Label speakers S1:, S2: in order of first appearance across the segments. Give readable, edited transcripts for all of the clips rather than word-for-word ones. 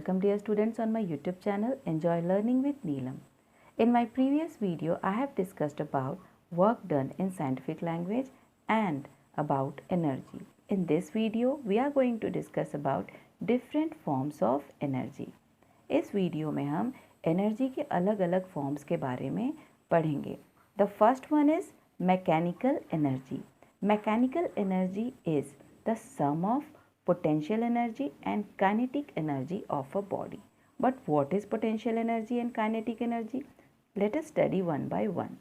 S1: Welcome dear students on my YouTube channel Enjoy Learning with Neelam. In my previous video I have discussed about work done in scientific language and about energy. In this video we are going to discuss about different forms of energy. इस video में हम energy के अलग अलग forms के बारे में पढ़ेंगे. The first one is mechanical energy. Mechanical energy is the sum of potential energy and kinetic energy of a body. But what is potential energy and kinetic energy? Let us study one by one.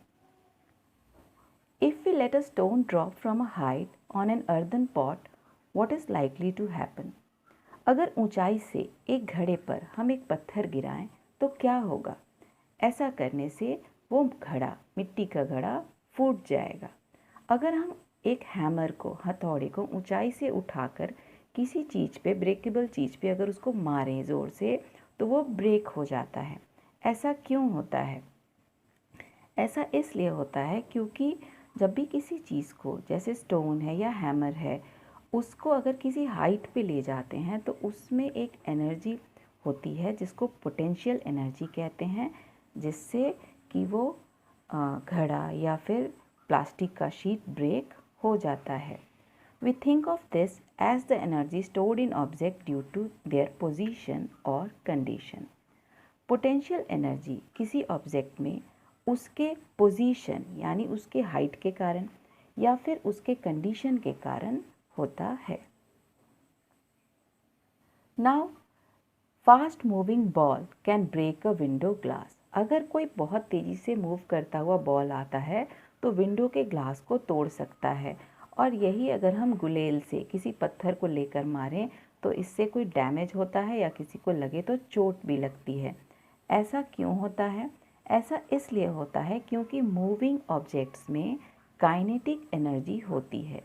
S1: If we let a stone drop from a height on an earthen pot, what is likely to happen? अगर ऊंचाई से एक घड़े पर हम एक पत्थर गिराएं तो क्या होगा? ऐसा करने से वो घड़ा, मिट्टी का घड़ा फूट जाएगा. अगर हम एक हैमर को, हथौड़े को ऊंचाई से उठाकर किसी चीज़ पे, ब्रेकेबल चीज़ पे अगर उसको मारें ज़ोर से तो वो ब्रेक हो जाता है. ऐसा क्यों होता है? ऐसा इसलिए होता है क्योंकि जब भी किसी चीज़ को, जैसे स्टोन है या हैमर है, उसको अगर किसी हाइट पे ले जाते हैं तो उसमें एक एनर्जी होती है जिसको पोटेंशियल एनर्जी कहते हैं, जिससे कि वो घड़ा या फिर प्लास्टिक का शीट ब्रेक हो जाता है. We think of this as the energy stored in object due to their position or condition. Potential energy किसी ऑब्जेक्ट में उसके पोजीशन यानी उसके हाइट के कारण या फिर उसके कंडीशन के कारण होता है. Now, fast moving ball can break a window glass. अगर कोई बहुत तेज़ी से मूव करता हुआ बॉल आता है तो विंडो के ग्लास को तोड़ सकता है. और यही अगर हम गुलेल से किसी पत्थर को लेकर मारें तो इससे कोई डैमेज होता है या किसी को लगे तो चोट भी लगती है. ऐसा क्यों होता है? ऐसा इसलिए होता है क्योंकि मूविंग ऑब्जेक्ट्स में काइनेटिक एनर्जी होती है.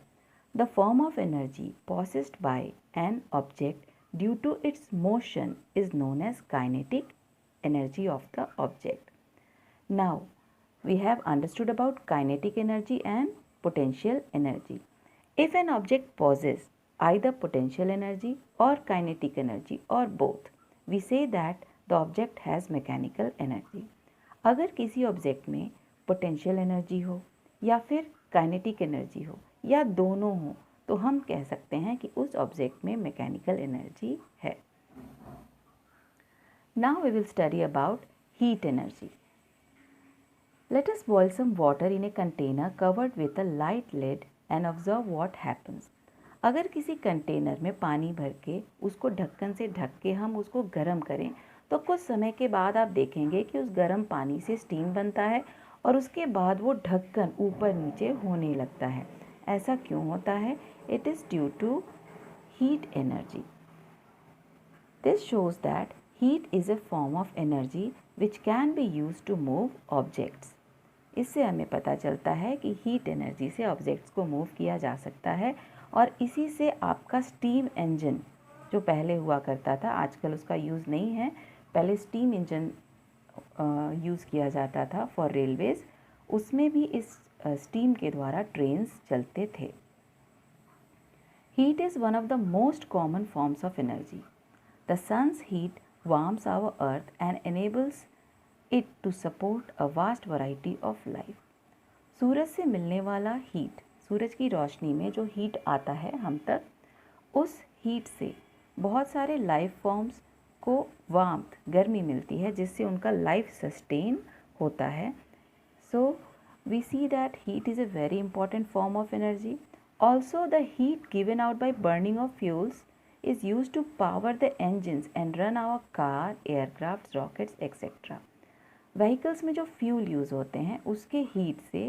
S1: The form of energy possessed by an object due to its motion is known as kinetic energy of the object. Now we have understood about kinetic energy and potential energy. If an object possesses either potential energy or kinetic energy or both, we say that the object has mechanical energy. अगर किसी object में potential energy हो या फिर kinetic energy हो या दोनों हो तो हम कह सकते हैं कि उस ऑब्जेक्ट में मैकेनिकल एनर्जी है. Now we will study about heat energy. Let us boil some water in a container covered with a light lid and observe what happens. अगर किसी कंटेनर में पानी भर के उसको ढक्कन से ढक के हम उसको गर्म करें तो कुछ समय के बाद आप देखेंगे कि उस गर्म पानी से स्टीम बनता है और उसके बाद वो ढक्कन ऊपर नीचे होने लगता है. ऐसा क्यों होता है? It is due to heat energy. This shows that heat is a form of energy which can be used to move objects. इससे हमें पता चलता है कि हीट एनर्जी से ऑब्जेक्ट्स को मूव किया जा सकता है और इसी से आपका स्टीम इंजन जो पहले हुआ करता था, आजकल उसका यूज़ नहीं है, पहले स्टीम इंजन यूज़ किया जाता था फॉर रेलवेज़, उसमें भी इस स्टीम के द्वारा ट्रेन्स चलते थे. Heat is one of the most common forms of energy. The sun's heat warms our earth and enables it to support a vast variety of life. सूरज से मिलने वाला हीट, सूरज की रोशनी में जो हीट आता है हम तक, उस हीट से बहुत सारे लाइफ फॉर्म्स को वार्मथ, गर्मी मिलती है जिससे उनका लाइफ सस्टेन होता है. So we see that heat is a very important form of energy. Also the heat given out by burning of fuels is use to power the engines and run our car, aircraft, rockets etcetera. Vehicles में जो fuel use होते हैं उसके heat से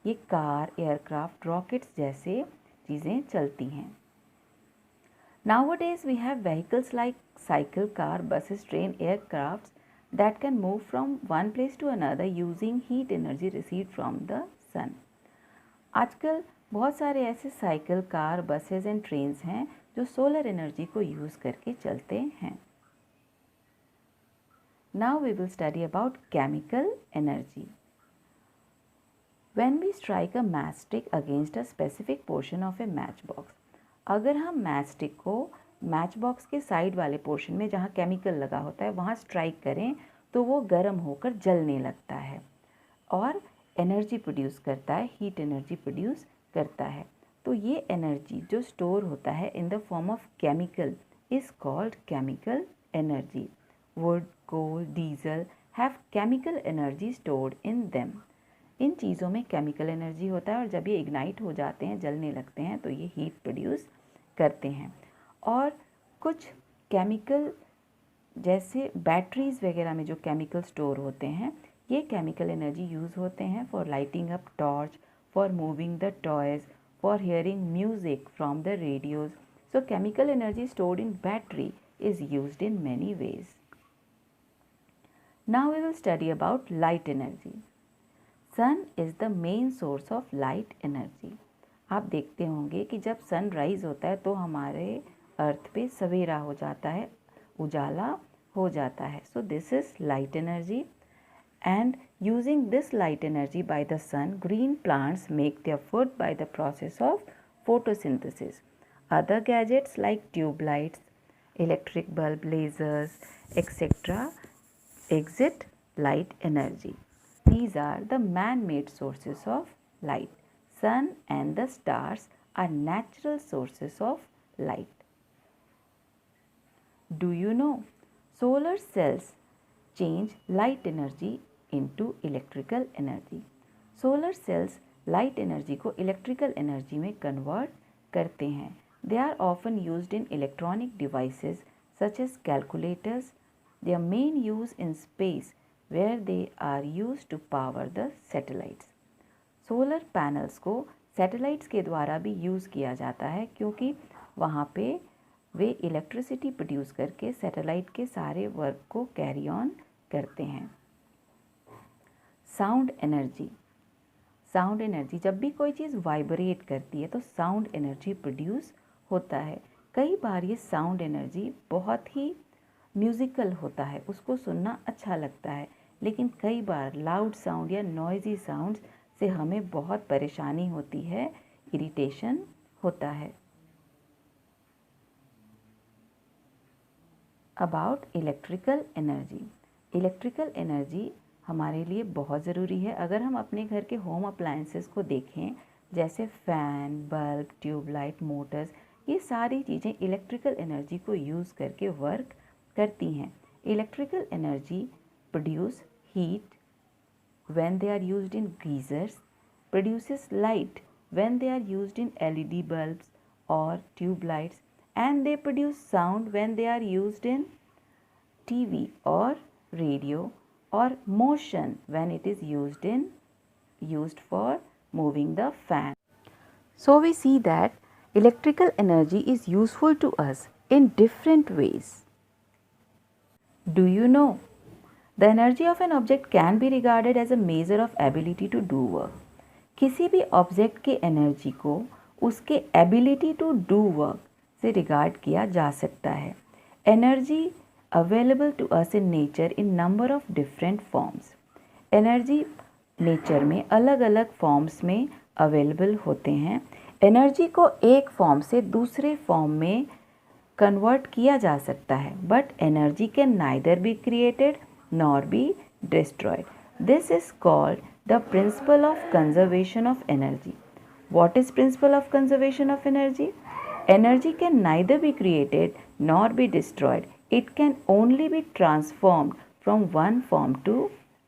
S1: ये car, aircraft, rockets जैसे चीज़ें चलती हैं. Nowadays we have vehicles like cycle, car, buses, train, aircrafts that can move from one place to another using heat energy received from the sun. आजकल बहुत सारे ऐसे cycle, car, buses and trains हैं जो सोलर एनर्जी को use करके चलते हैं. Now we will study about chemical energy. When we strike a matchstick against a specific portion of a matchbox, अगर हम मैचस्टिक को मैच बॉक्स के साइड वाले पोर्शन में जहाँ केमिकल लगा होता है वहाँ स्ट्राइक करें तो वो गर्म होकर जलने लगता है और एनर्जी प्रोड्यूस करता है, हीट एनर्जी प्रोड्यूस करता है। तो ये एनर्जी जो स्टोर होता है in the form of chemical is called chemical energy. Wood, coal, diesel have chemical energy stored in them. इन चीज़ों में केमिकल एनर्जी होता है और जब ये इग्नाइट हो जाते हैं, जलने लगते हैं, तो ये हीट प्रोड्यूस करते हैं। और कुछ केमिकल जैसे बैटरीज वगैरह में जो केमिकल स्टोर होते हैं, ये केमिकल एनर्जी यूज़ होते हैं for lighting up torch, for moving the toys, for hearing music from the radios. So chemical energy stored in battery is used in many ways. Now we will study about light energy. Sun is the main source of light energy. आप देखते होंगे कि जब sun rise होता है तो हमारे अर्थ पे सवेरा हो जाता है, उजाला हो जाता है. So this is light energy, and using this light energy by the sun, green plants make their food by the process of photosynthesis. Other gadgets like tube lights, electric bulb, lasers, etc. exit light energy. These are the man-made sources of light. Sun and the stars are natural sources of light. Do you know? Solar cells change light energy into electrical energy. Solar cells light energy को electrical energy में convert करते हैं. They are often used in electronic devices such as calculators. Their main use in space where they are used to power the satellites. Solar panels को satellites के द्वारा भी use किया जाता है क्योंकि वहाँ पे वे इलेक्ट्रिसिटी प्रोड्यूस करके सैटेलाइट के सारे वर्क को कैरी ऑन करते हैं. Sound energy. साउंड एनर्जी, जब भी कोई चीज़ वाइब्रेट करती है तो साउंड एनर्जी प्रोड्यूस होता है. कई बार ये साउंड एनर्जी बहुत ही म्यूज़िकल होता है, उसको सुनना अच्छा लगता है, लेकिन कई बार लाउड साउंड या नॉइजी साउंड्स से हमें बहुत परेशानी होती है, इरिटेशन होता है. About electrical energy. Electrical energy हमारे लिए बहुत ज़रूरी है. अगर हम अपने घर के होम अप्लायंसेस को देखें, जैसे फ़ैन, बल्ब, ट्यूबलाइट, मोटर्स, ये सारी चीज़ें इलेक्ट्रिकल एनर्जी को यूज़ करके वर्क करती हैं. Electrical energy produce heat when they are used in geysers, produces light when they are used in LED bulbs और tubelights, and they produce sound when they are used in TV or radio, or motion when it is used for moving the fan. So we see that electrical energy is useful to us in different ways. Do you know? The energy of an object can be regarded as a measure of ability to do work. किसी भी object के energy को उसके ability to do work से regard किया जा सकता है. Energy available to us in nature in number of different forms. Energy nature में अलग अलग फॉर्म्स में अवेलेबल होते हैं. एनर्जी को एक फॉर्म से दूसरे फॉर्म में कन्वर्ट किया जा सकता है, but energy can neither be created nor be destroyed. This is called the principle of conservation of energy. What is principle of conservation of energy? Energy can neither be created nor be destroyed. It can only be transformed from one form to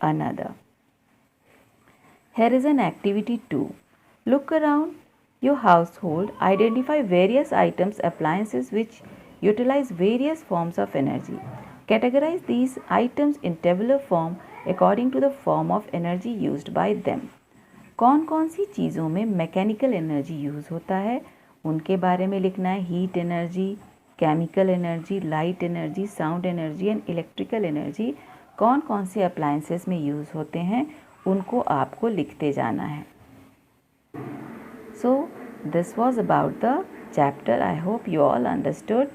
S1: another. Here is an activity 2. Look around your household. Identify various items, appliances which utilize various forms of energy. Categorize these items in tabular form according to the form of energy used by them. कौन कौन सी चीज़ों में mechanical energy use होता है उनके बारे में लिखना है. Heat energy, chemical energy, light energy, sound energy and electrical energy कौन कौन से अप्लायंसेस में यूज़ होते हैं उनको आपको लिखते जाना है. So this was about the chapter. I hope you all understood.